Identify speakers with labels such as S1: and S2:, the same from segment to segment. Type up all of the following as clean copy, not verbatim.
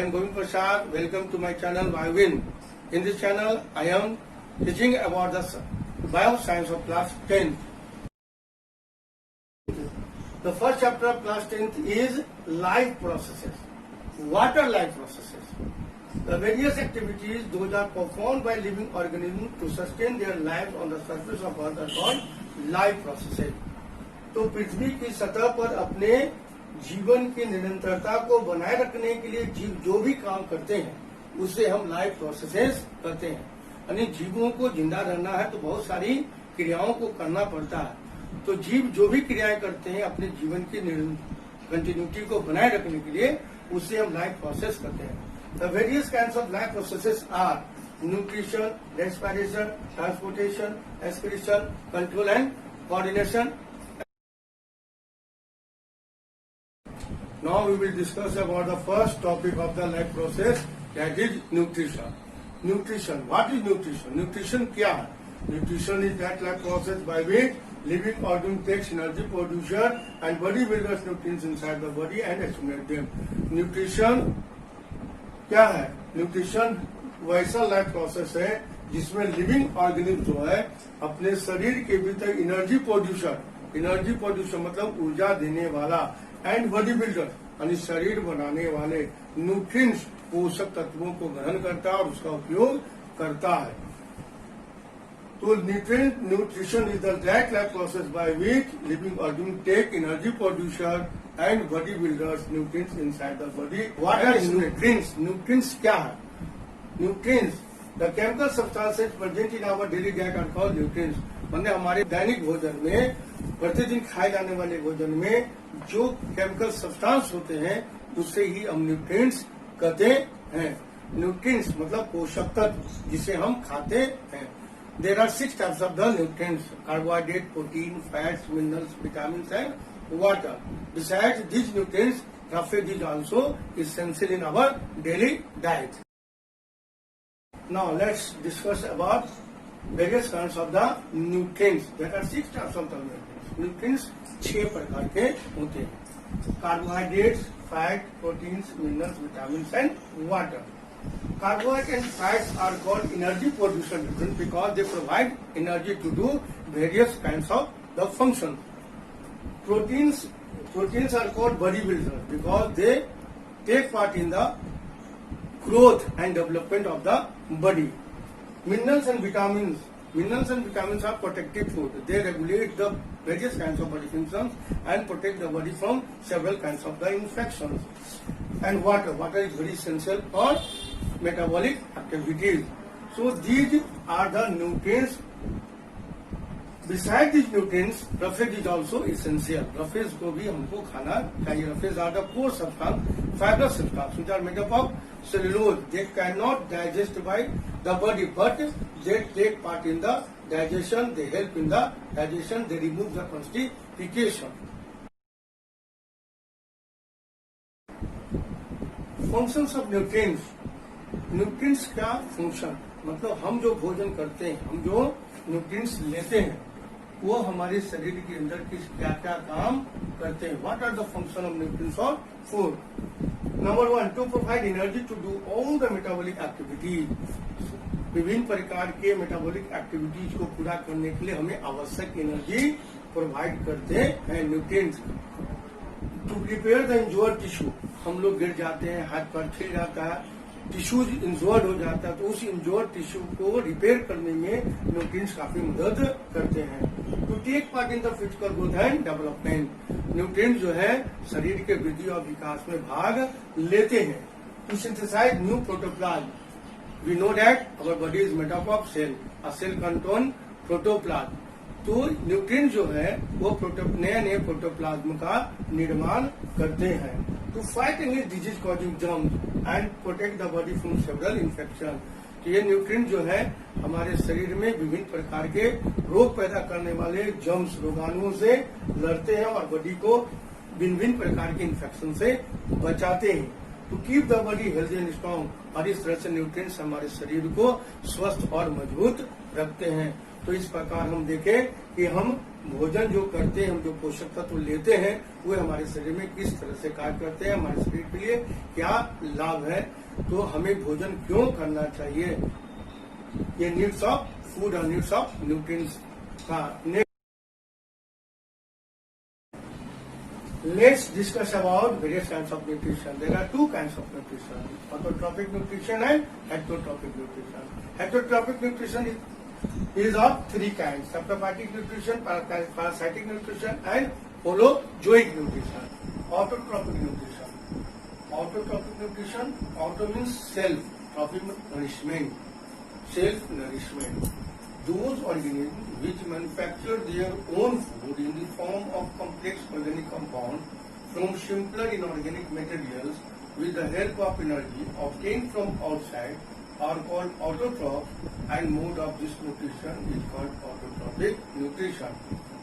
S1: am Govind Prasad. Welcome to my channel Win. In this channel, I am teaching about the bioscience of class 10. The first chapter of class 10th is life processes. What are life processes? The various activities those are performed by living organisms to sustain their lives on the surface of Earth are called life processes. तो पृथ्वी की सतह पर अपने जीवन की निरंतरता को बनाए रखने के लिए जीव जो भी काम करते हैं उसे हम लाइफ प्रोसेसेस कहते हैं। यानी जीवों को जिंदा रहना है तो बहुत सारी क्रियाओं को करना पड़ता है। तो जीव जो भी क्रियाएं करते हैं अपने जीवन की कंटिन्यूटी को बनाए रखने के लिए उसे हम लाइफ प्रोसेस कहते हैं। The various kinds of life processes are nutrition, respiration, transportation, excretion, control and coordination. Now we will discuss about the first topic of the life process, that is nutrition. Nutrition. What is nutrition? Nutrition क्या है? Nutrition is that life process by which living organ takes energy producer and body builders nutrients inside the body and assimilate them. Nutrition क्या है? Nutrition वैसा life process है जिसमें living organism जो है अपने शरीर के भीतर एनर्जी प्रोड्यूसर मतलब ऊर्जा देने वाला एंड बॉडी बिल्डर यानी शरीर बनाने वाले न्यूट्रिएंट्स पोषक तत्वों को ग्रहण करता है और उसका उपयोग करता है। तो nutrition is the that life process by which living organism take energy producer and body builders nutrients inside the body. What are nutrients? Nutrients क्या है? Nutrients the chemical substances present in our daily diet are called nutrients. मतलब हमारे दैनिक भोजन में प्रतिदिन खाए जाने वाले भोजन में जो केमिकल सब्सटेंस होते हैं उससे ही हम न्यूट्रिएंट्स कहते हैं। न्यूट्रिएंट्स मतलब पोषक तत्व जिसे हम खाते हैं। There are 6 types of the nutrients: carbohydrate, protein, fats, minerals, vitamins and water. Besides these nutrients, roughage is also essential in our daily diet. Now let's discuss about various kinds of the nutrients. There are 6 types of the nutrients. Nutrients 6 प्रकार के होते हैं: carbohydrates, fat, proteins, minerals, vitamins and water. Carbohydrates and fats are called energy producer nutrients because they provide energy to do various kinds of the functions. Proteins are called body builders because they take part in the growth and development of the body. Minerals and vitamins are protective food. They regulate the various kinds of body functions and protect the body from several kinds of the infections. And water is very essential for metabolic activities. So these are the nutrients. Besides these nutrients, roughage is also essential. Roughage को भी हमको खाना चाहिए. Roughage are the core substance, fibrous substance, which are made up of cellulose. They cannot digest by the body, but they take part in the digestion. They help in the digestion. They remove the constipation. Functions of nutrients. Nutrients का function मतलब हम जो भोजन करते हैं, हम जो nutrients लेते हैं वो हमारे शरीर के अंदर क्या क्या काम करते हैं। What are the function of nutrients or food? Number 1, to provide energy to do all the metabolic activities. विभिन्न प्रकार के मेटाबॉलिक एक्टिविटीज को पूरा करने के लिए हमें आवश्यक एनर्जी प्रोवाइड करते हैं nutrients. To prepare the injured tissue, हम लोग गिर जाते हैं, हाथ पैर छिल जाता है, टिश्यू इंजोर्ड हो जाता है, तो उस इंजोर्ड टिश्यू को रिपेयर करने में न्यूट्रिएंट्स काफी मदद करते हैं। To take part in the physical growth and development, nutrients जो है शरीर के वृद्धि और विकास में भाग लेते हैं। To synthesize new protoplasm, we know that our body is made up of cell, a cell contain protoplasm. तो न्यूट्रिएंट जो है वो नए प्रोटोप्लाज्म का निर्माण करते हैं। To fight against disease causing germs and protect the body from several infection. तो ये न्यूट्रिएंट जो है हमारे शरीर में विभिन्न प्रकार के रोग पैदा करने वाले जर्म्स, रोगाणुओं से लड़ते हैं और बॉडी को भिन्न प्रकार के इन्फेक्शन से बचाते हैं। To keep the body healthy and strong, और इस तरह से न्यूट्रिएंट्स हमारे शरीर को स्वस्थ और मजबूत रखते हैं। तो इस प्रकार हम देखें कि हम भोजन जो करते हैं, हम जो पोषक तत्व लेते हैं, वे हमारे शरीर में किस तरह से कार्य करते हैं, हमारे शरीर के लिए क्या लाभ है, तो हमें भोजन क्यों करना चाहिए, ये नीड्स ऑफ फूड और नीड्स ऑफ न्यूट्रिएंट्स का। Let's discuss about various kinds of nutrition. There are two kinds of nutrition: autotrophic nutrition and heterotrophic nutrition. Heterotrophic nutrition is of three kinds: saprophytic nutrition, parasitic nutrition, and holozoic nutrition. Autotrophic nutrition. Autotrophic nutrition. Auto means self. Trophic means nourishment. Self nourishment. Those organisms which manufacture their own food in the form of complex organic compounds from simpler inorganic materials with the help of energy obtained from outside are called autotrophs, and mode of this nutrition is called autotrophic nutrition.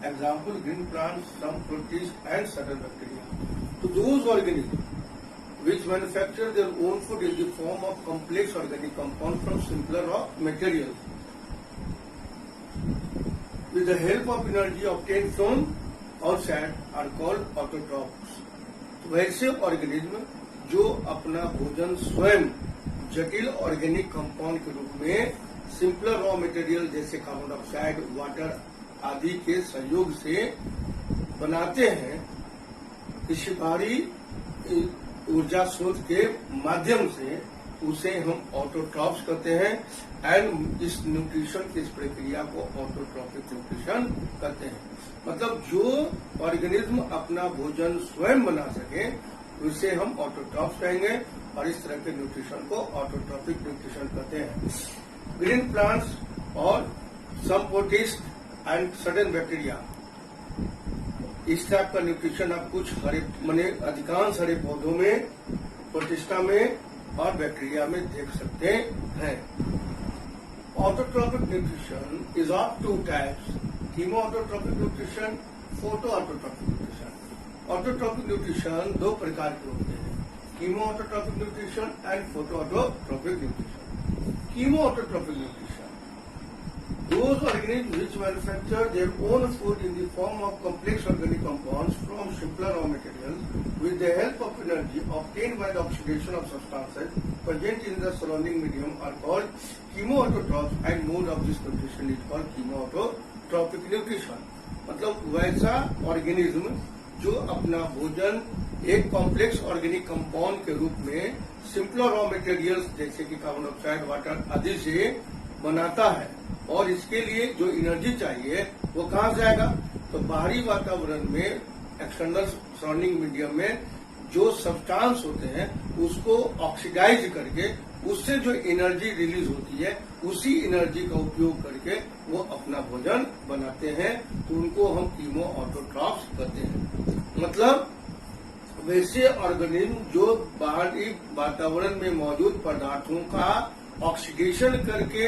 S1: Example: green plants, some protists and certain bacteria. So those organisms which manufacture their own food in the form of complex organic compounds from simpler raw materials with the help of energy obtained from outside are called autotrophs. वैसे organism जो अपना भोजन स्वयं जटिल organic compound के रूप में simpler raw material जैसे कार्बन डाइऑक्साइड, वाटर आदि के सहयोग से बनाते हैं, किसी बाहरी ऊर्जा स्रोत के माध्यम से, उसे हम ऑटोट्रॉफ्स कहते हैं। एंड इस न्यूट्रिशन की इस प्रक्रिया को ऑटोट्रॉफिक न्यूट्रिशन कहते हैं। मतलब जो ऑर्गेनिज्म अपना भोजन स्वयं बना सके उसे हम ऑटोट्रॉफ्स कहेंगे, और इस तरह के न्यूट्रिशन को ऑटोट्रॉफिक न्यूट्रिशन कहते हैं। ग्रीन प्लांट्स और सम प्रोटिस्ट एंड सर्टेन बैक्टीरिया, इस टाइप का न्यूट्रिशन आप कुछ हरे माने अधिकांश हरे पौधों में, प्रोटिस्टा में और बैक्टीरिया में देख सकते हैं। Autotrophic nutrition is of two types: chemoautotrophic nutrition, photoautotrophic nutrition. Autotrophic nutrition दो प्रकार के होते हैं: chemoautotrophic nutrition and photoautotrophic nutrition. Chemoautotrophic nutrition: those organisms which manufacture their own food in the form of complex organic compounds from simpler raw materials with the help of energy obtained by the oxidation of substances present in the surrounding medium are called chemoautotrophs, and mode of this nutrition is called chemoautotrophic nutrition. मतलब वैसा organism जो अपना भोजन एक complex organic compound के रूप में simpler raw materials जैसे कि कार्बन डाइऑक्साइड, वाटर आदि से बनाता है, और इसके लिए जो एनर्जी चाहिए वो कहाँ से आएगा, तो बाहरी वातावरण में, एक्सटर्नल सराउंडिंग मीडियम में जो सब्सटेंस होते हैं उसको ऑक्सीडाइज करके उससे जो एनर्जी रिलीज होती है, उसी एनर्जी का उपयोग करके वो अपना भोजन बनाते हैं, तो उनको हम कीमोऑटोट्रॉफ्स कहते हैं। मतलब वैसे ऑर्गेनिज्म जो बाहरी वातावरण में मौजूद पदार्थों का ऑक्सीडेशन करके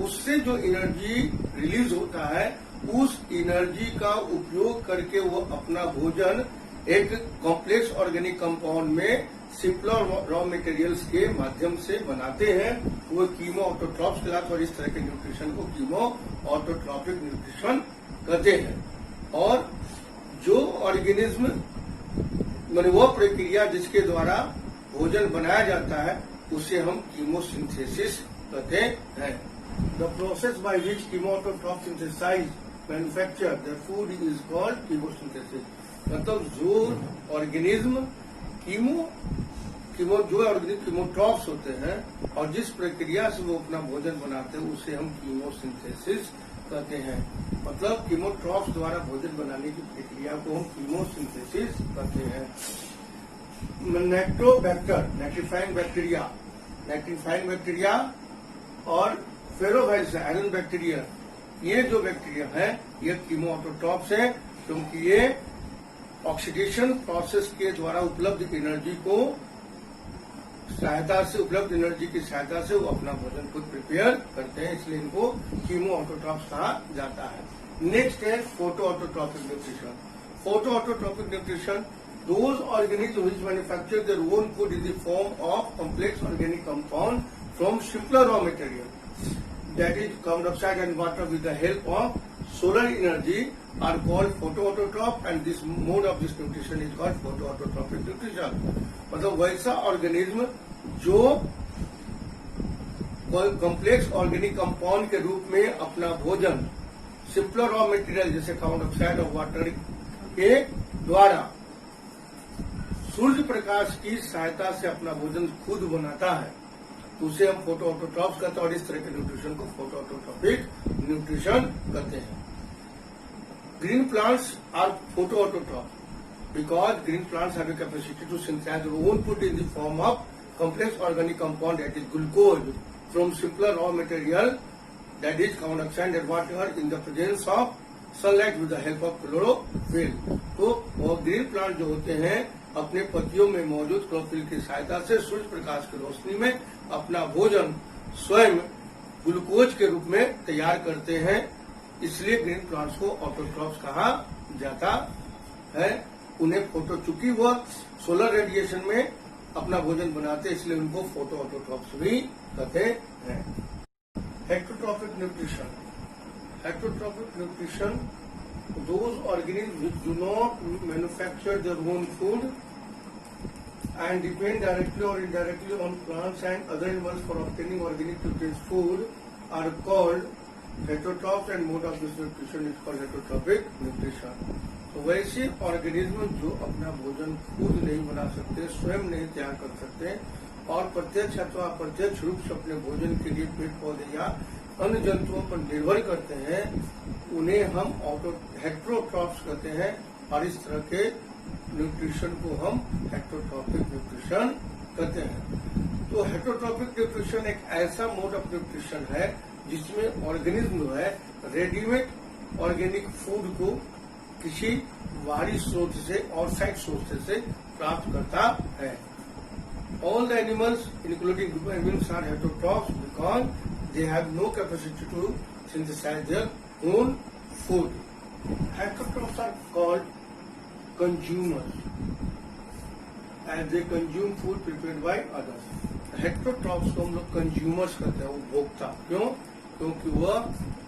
S1: उससे जो एनर्जी रिलीज होता है, उस एनर्जी का उपयोग करके वो अपना भोजन एक कॉम्प्लेक्स ऑर्गेनिक कंपाउंड में सिंपलर रॉ मटेरियल्स के माध्यम से बनाते हैं, वो कीमोऑटोट्रॉफ्स कहलाते, और इस तरह के न्यूट्रिशन को कीमोऑटोट्रॉफिक न्यूट्रिशन कहते हैं। और जो ऑर्गेनिज्म माने वो प्रक्रिया जिसके द्वारा भोजन बनाया जाता है उसे हम कीमोसिंथेसिस कहते हैं। The process by which chemoautotroph synthesize manufacture the food is called chemosynthesis. मतलब जो ऑर्गेनिज्म जो ऑर्गेनिज्म कीमोट्रॉफ्स होते हैं और जिस प्रक्रिया से वो अपना भोजन बनाते हैं उसे हम कीमोसिंथेसिस कहते हैं। मतलब कीमोट्रॉफ्स द्वारा भोजन बनाने की प्रक्रिया को हम कीमोसिंथेसिस कहते हैं। नेक्ट्रोबैक्टर नाइट्रीफाइंग बैक्टीरिया और फेरोवाइल्स आयरन बैक्टीरिया, ये जो बैक्टीरिया है ये कीमोऑटोट्रॉफ्स है, क्योंकि ये ऑक्सीडेशन प्रोसेस के द्वारा उपलब्ध एनर्जी को उपलब्ध एनर्जी की सहायता से वो अपना भोजन खुद प्रिपेयर करते हैं, इसलिए इनको कीमोऑटोट्रॉफ्स कहा जाता है। नेक्स्ट है photoautotrophic nutrition. Photoautotrophic nutrition those organisms which manufacture their own food in the form of complex organic compound from simpler raw material, that is carbon dioxide and water, with the help of solar energy are called photoautotroph, and this mode of this nutrition is called photoautotrophic nutrition. मतलब वैसा organism जो complex organic compound के रूप में अपना भोजन simpler raw material जैसे carbon dioxide और वाटर के द्वारा सूर्य प्रकाश की सहायता से अपना भोजन खुद बनाता है, तो उसे हम फोटोऑटोट्रॉप्स कहते हैं, और इस तरह के न्यूट्रिशन को फोटोऑटोट्रॉपिक न्यूट्रिशन कहते हैं। Green plants are photoautotroph because green plants have a capacity to synthesize their own food in the form of complex organic compound, that is glucose, from simpler raw material, that is carbon dioxide and water, in the presence of sunlight with the help of chlorophyll. तो वो green plant जो होते हैं अपने पत्तियों में मौजूद chlorophyll की सहायता से सूर्य प्रकाश की रोशनी में अपना भोजन स्वयं ग्लूकोज के रूप में तैयार करते हैं, इसलिए ग्रीन प्लांट्स को ऑटोट्रॉप्स कहा जाता है। उन्हें फोटो, चूंकि वह सोलर रेडिएशन में अपना भोजन बनाते हैं, इसलिए उनको फोटो ऑटोट्रॉप्स भी कहते हैं। Heterotrophic nutrition, heterotrophic nutrition, those organisms which do not manufacture their own food and depend directly or indirectly on plants and other animals for obtaining organic nutritious food are called heterotrophs, and mode of this nutrition is called heterotropic nutrition. तो वैसे organism जो अपना भोजन खुद नहीं बना सकते, स्वयं नहीं तैयार कर सकते और प्रत्यक्ष अथवा अप्रत्यक्ष रूप से अपने भोजन के लिए पेड़ पौधे या अन्य जंतुओं पर निर्भर करते हैं, उन्हें हम हेटरोट्रॉप्स कहते हैं, और इस तरह के न्यूट्रिशन को हम हेटरोट्रॉपिक न्यूट्रिशन कहते हैं। तो हेटरोट्रॉपिक न्यूट्रिशन एक ऐसा मोड ऑफ न्यूट्रिशन है जिसमें ऑर्गेनिज्म जो है रेडीमेड ऑर्गेनिक फूड को किसी बाहरी स्रोत से, आउटसाइड सोर्स से प्राप्त करता है। All the animals, including human beings, are heterotrophs because they have no capacity to synthesize their own food. Heterotrophs are called consumers as they consume food prepared by others. Heterotrophs को हम लोग consumers कहते हैं, उपभोक्ता। क्यों? क्योंकि वह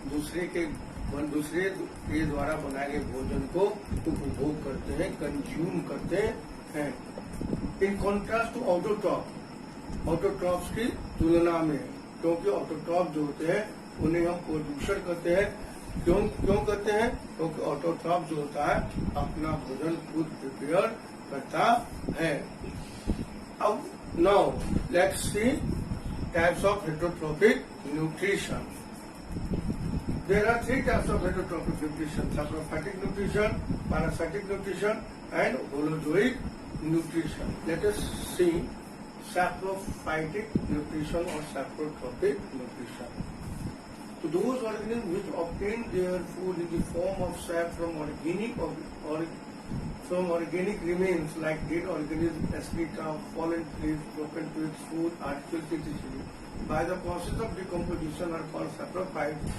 S1: दूसरे के द्वारा बनाए गए भोजन को उपभोग करते हैं, कंज्यूम करते हैं। In contrast to autotroph, autotrophs की तुलना में, क्योंकि ऑटोट्रॉप जो होते हैं उन्हें हम प्रोड्यूसर कहते हैं। क्यों कहते हैं? क्योंकि ऑटोट्रॉप जो होता है अपना भोजन खुद प्रिपेयर करता है। अब now let's see types of heterotrophic nutrition. There are three types of heterotrophic nutrition: saprophytic nutrition, parasitic nutrition, and holozoic nutrition. Let us see saprophytic nutrition or saprotrophic nutrition. So those organisms which obtain their food in the form of sap from organic remains like dead organisms, excreta, fallen trees, broken twigs, food, articles, etc. by the process of decomposition are called saprophytes.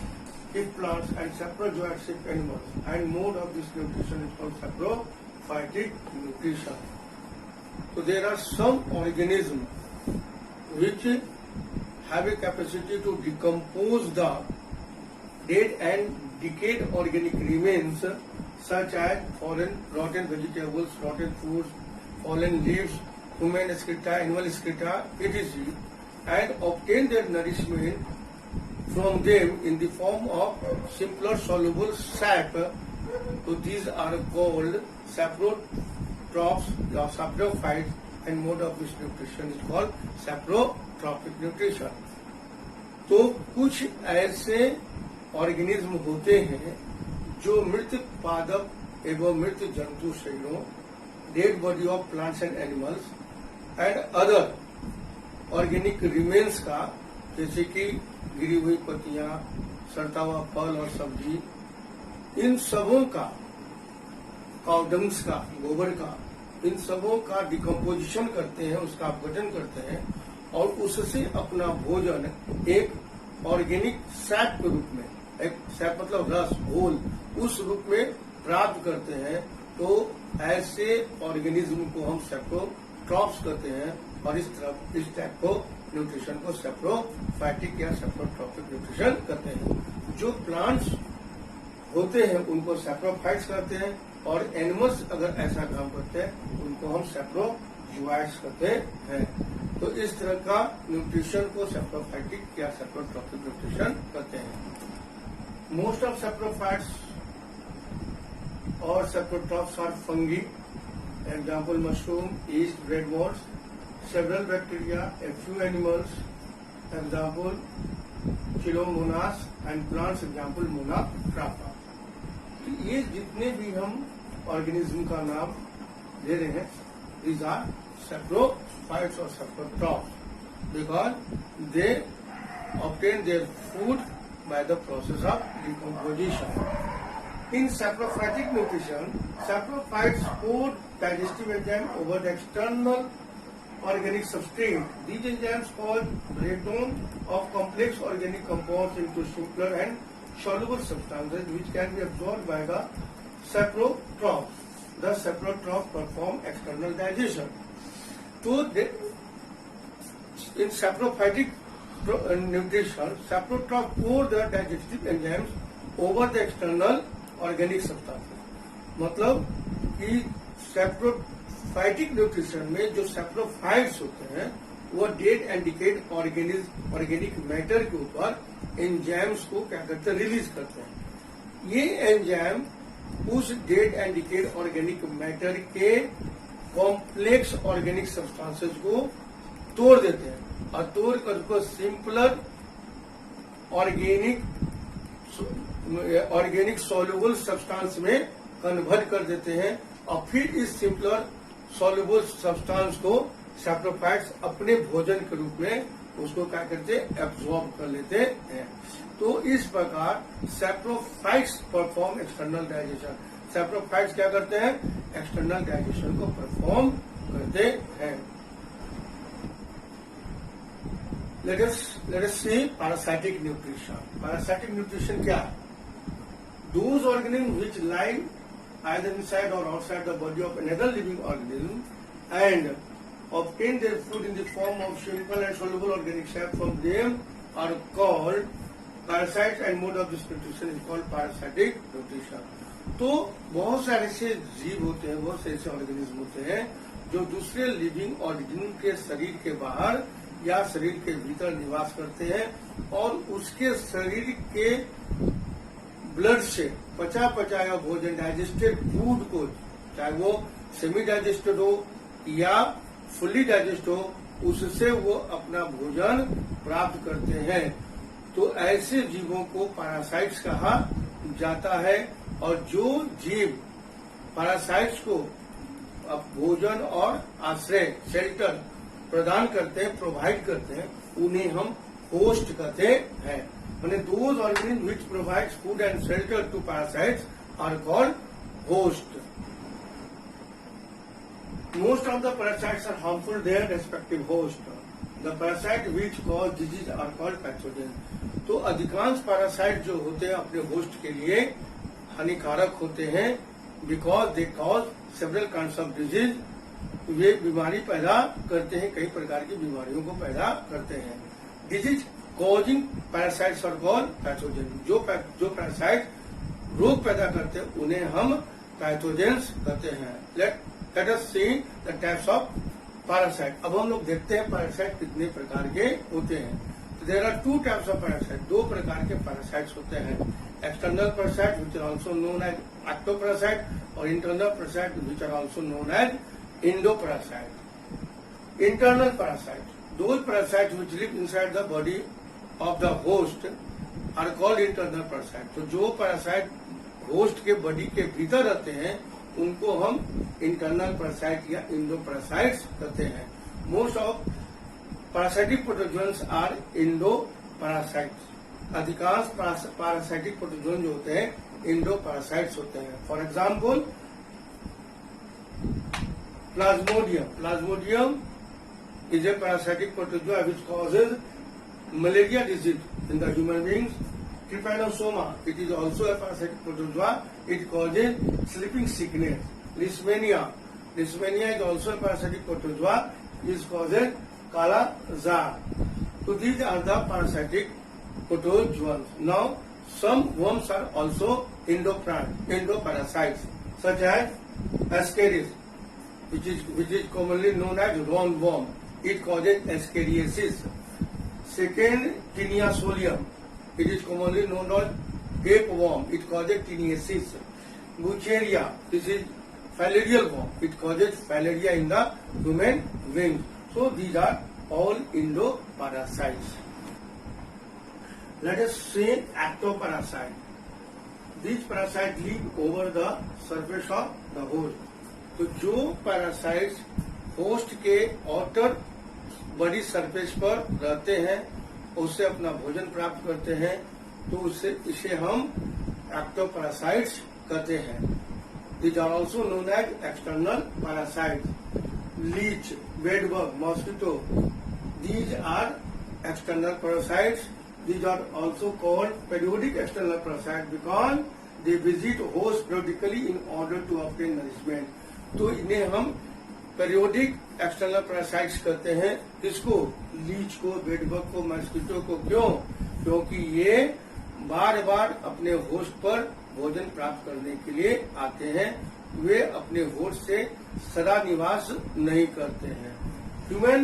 S1: If plants and saprozooids if animals, and mode of this nutrition is called saprophytic nutrition. So there are some organisms which have a capacity to decompose the dead and decayed organic remains such as fallen rotten vegetables, rotten foods, fallen leaves, human excreta, animal excreta, etc. and obtain their nourishment from them in the form of simpler soluble sap. So these are called saprotrophs or saprophytes, and mode of this nutrition is called saprotrophic nutrition. तो कुछ ऐसे organism होते हैं जो मृत पादप एवं मृत जंतु शरीरों, dead body of plants and animals and other organic remains का, जैसे कि गिरी हुई पत्तियां, सड़ता हुआ फल और सब्जी, इन सबों का, काउडंग्स का, गोबर का, इन सबों का डिकम्पोजिशन करते हैं, उसका अपघटन करते हैं और उससे अपना भोजन एक ऑर्गेनिक सैप के रूप में, एक सैप मतलब रस, घोल, उस रूप में प्राप्त करते हैं। तो ऐसे ऑर्गेनिज्म को हम सेप्रोट्रॉप्स कहते हैं, और इस टाइप को न्यूट्रिशन को सेप्रोफाइटिक या सेप्रोट्रॉपिक न्यूट्रिशन कहते हैं। जो प्लांट्स होते हैं उनको सैप्रोफाइट्स कहते हैं, और एनिमल्स अगर ऐसा काम करते हैं उनको हम सैप्रोजोइट्स कहते हैं। तो इस तरह का न्यूट्रिशन को सैप्रोफाइटिक या सैप्रोट्रॉफिक न्यूट्रिशन कहते हैं। मोस्ट ऑफ सैप्रोफाइट्स और saprotrophs are fungi, example mushroom, yeast, bread molds, several bacteria, a few animals, example Chilomonas, and plants, example Monotrapa। तो ये जितने भी हम ऑर्गेनिज्म का नाम ले रहे हैं, these are saprophytes or saprotrophs, because they obtain their food by the process of decomposition. In saprophytic nutrition, saprophytes put digestive enzyme over the external organic substrate. These enzymes cause breakdown of complex organic compounds into simpler and soluble substances which can be absorbed by the saprotrophs. The saprotrophs perform external digestion. So, in saprophytic nutrition, saprotrophs pour the digestive enzymes over the external organic substances. मतलब कि saprophytic nutrition में जो saprophytes होते हैं वो dead and decade organic matter के ऊपर enzymes को क्या करते हैं, रिलीज करते हैं। ये एंजाइम उस dead and decade organic matter के कॉम्प्लेक्स ऑर्गेनिक सब्सटेंसेस को तोड़ देते हैं और तोड़ कर उसको सिंपलर ऑर्गेनिक सोल्यूबल सब्सटेंस में कन्वर्ट कर देते हैं, और फिर इस सिंपलर सोल्यूबल सब्सटेंस को सैप्रोफाइट्स अपने भोजन के रूप में उसको क्या करते हैं, एब्जॉर्ब कर लेते हैं। तो इस प्रकार saprophytes perform external digestion. Saprophytes क्या करते हैं, एक्सटर्नल डाइजेशन को परफॉर्म करते हैं। Let us see parasitic nutrition. Parasitic nutrition क्या है? Those organisms which lie either inside or outside the body of another living organism and obtain their food in the form of simple and soluble organic sap from them are called parasites, and mode of this nutrition is called parasitic nutrition. तो बहुत सारे ऐसे जीव होते हैं, बहुत से ऐसे ऑर्गेनिज्म होते हैं जो दूसरे लिविंग ऑर्गेनिज्म के शरीर के बाहर या शरीर के भीतर निवास करते हैं और उसके शरीर के ब्लड से पचा पचाया भोजन, डाइजेस्टेड फूड को, चाहे वो सेमी डाइजेस्टेड हो या फुल्ली डाइजेस्ट हो, उससे वो अपना भोजन प्राप्त करते हैं। तो ऐसे जीवों को पैरासाइट्स कहा जाता है, और जो जीव पैरासाइट्स को भोजन और आश्रय, शेल्टर प्रदान करते हैं, प्रोवाइड करते हैं, उन्हें हम होस्ट कहते हैं। माने those organism which provides food and shelter to parasites are called host. Most of the parasites are harmful their respective host. The parasite which cause disease are called pathogen. तो अधिकांश parasite जो होते हैं अपने host के लिए हानिकारक होते हैं, because they cause several kinds of disease. वे बीमारी पैदा करते हैं, कई प्रकार की बीमारियों को पैदा करते हैं। Disease causing parasites are called pathogen. जो पैरासाइट रोग पैदा करते हैं उन्हें हम पैथोजेंस कहते हैं। Let us see the types of parasite. अब हम लोग देखते हैं पैरासाइट कितने प्रकार के होते हैं। There are two types of parasite. दो प्रकार के पैरासाइट्स होते हैं, external parasite which are also known as ectoparasite, और internal parasite which are also known as endoparasite. Internal parasite. Those parasites which live inside the body of the host are called internal parasite. तो जो parasite host के body के भीतर रहते हैं उनको हम इंटरनल पैरासाइट या इंडोपैरासाइट्स कहते हैं। Most of parasitic protozoans are endoparasites. अधिकांश पैरासाइटिक प्रोटोजोन जो होते हैं इंडोपैरासाइट्स होते हैं। For example Plasmodium. Plasmodium is a parasitic protozoa which causes malaria disease in the human beings. Trypanosoma, it is also a parasitic protozoa. It causes sleeping sickness. Leishmania. Leishmania is also a parasitic protozoa which causes kala jar. So these are the parasitic protozoans. Now some worms are also endoparasites such as Ascaris, which is commonly known as roundworm. It causes ascariasis. Second, Tinea solium. It is commonly known as tapeworm. It causes teniasis. Bucheria. This is filarial worm. It causes filaria in the human wings. So these are all endoparasites. Let us see ectoparasite. These parasites live over the surface of the host. तो जो parasites host के outer body surface पर रहते हैं, उससे अपना भोजन प्राप्त करते हैं, तो उससे इसे हम एक्टोपैरासाइट्स कहते हैं. These are also known as external parasites. Leech, bedbug, mosquito. These are external parasites. These are also called periodic external parasites because they visit host periodically in order to obtain nourishment. तो इन्हें हम periodic external parasites कहते हैं. किसको? Leach को, bedbug को, mosquito को. क्यों? क्योंकि ये बार बार अपने होस्ट पर भोजन प्राप्त करने के लिए आते हैं. वे अपने होस्ट से सदा निवास नहीं करते हैं. Human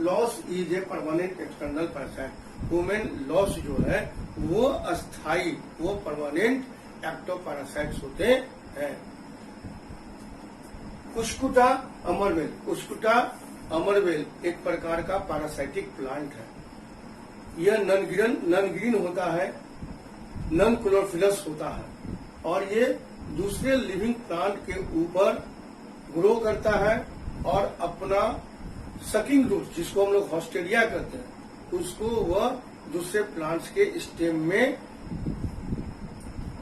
S1: loss is a permanent external parasite. Human loss जो है वो अस्थायी, वो परमानेंट एक्टोपैरासाइट्स होते हैं. कुस्कुटा अमरवेल. कुस्कुटा अमरवेल एक प्रकार का पैरासाइटिक प्लांट है. यह नॉन ग्रीन होता है, नॉन क्लोरोफिलस होता है, और ये दूसरे लिविंग प्लांट के ऊपर ग्रो करता है और अपना सकिंग रूट, जिसको हम लोग हॉस्टेरिया कहते हैं, उसको वह दूसरे प्लांट्स के स्टेम में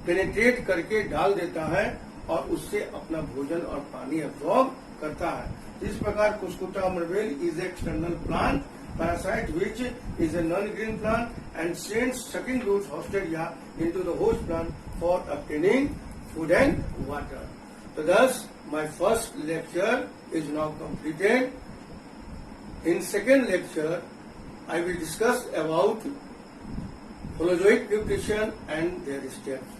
S1: पेनिट्रेट करके डाल देता है और उससे अपना भोजन और पानी एब्जॉर्ब करता है. इस प्रकार कुस्कुटा अमरवेल is external plant parasite which is a non-green plant and sends sucking roots hausteria into the host plant for obtaining food and water. So thus my first lecture is now completed. In second lecture I will discuss about holozoic nutrition and their steps.